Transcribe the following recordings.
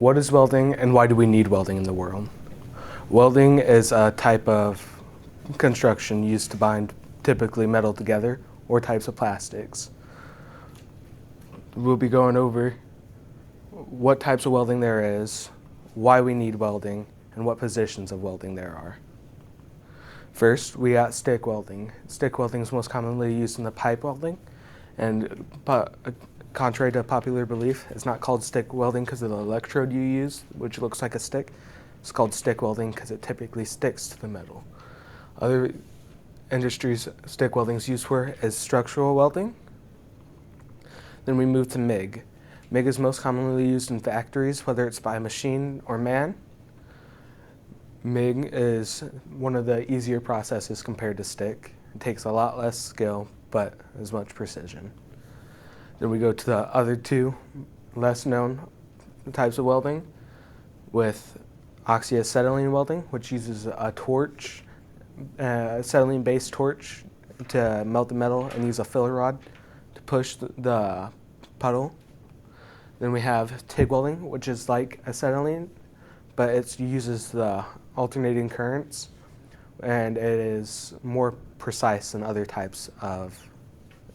What is welding and why do we need welding in the world? Welding is a type of construction used to bind typically metal together or types of plastics. We'll be going over what types of welding there is, why we need welding, and what positions of welding there are. First, we got stick welding. Stick welding is most commonly used in the pipe welding, and contrary to popular belief, it's not called stick welding because of the electrode you use, which looks like a stick. It's called stick welding because it typically sticks to the metal. Other industries stick welding is used for is structural welding. Then we move to MIG. MIG is most commonly used in factories, whether it's by machine or man. MIG is one of the easier processes compared to stick. It takes a lot less skill, but as much precision. Then we go to the other two less known types of welding with oxyacetylene welding, which uses a torch, acetylene-based torch to melt the metal and use a filler rod to push the puddle. Then we have TIG welding, which is like acetylene, but it uses the alternating currents, and it is more precise than other types of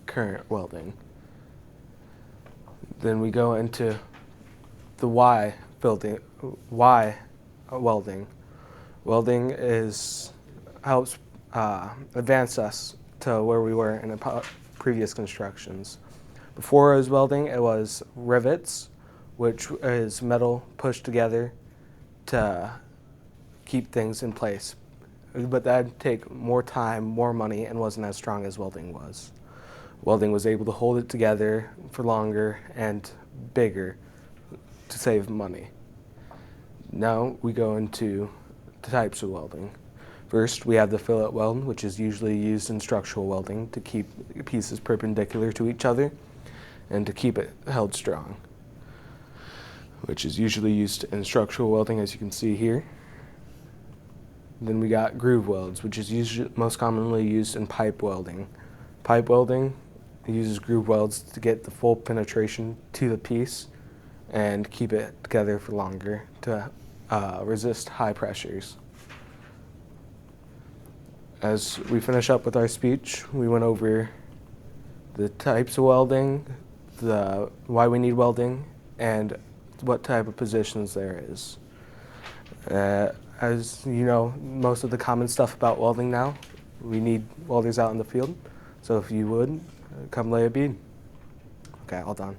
current welding. Then we go into the why welding. Welding helps advance us to where we were in the previous constructions. Before it was welding, it was rivets, which is metal pushed together to keep things in place. But that'd take more time, more money, and wasn't as strong as welding was. Welding was able to hold it together for longer and bigger to save money. Now we go into the types of welding. First, we have the fillet weld, which is usually used in structural welding to keep pieces perpendicular to each other and to keep it held strong, which is usually used in structural welding, as you can see here. Then we got groove welds, which is most commonly used in pipe welding. Pipe welding uses groove welds to get the full penetration to the piece and keep it together for longer to resist high pressures. As we finish up with our speech, we went over the types of welding, why we need welding, and what type of positions there is. As you know, most of the common stuff about welding now, we need welders out in the field. So if you would, come lay a bead. Okay, all done.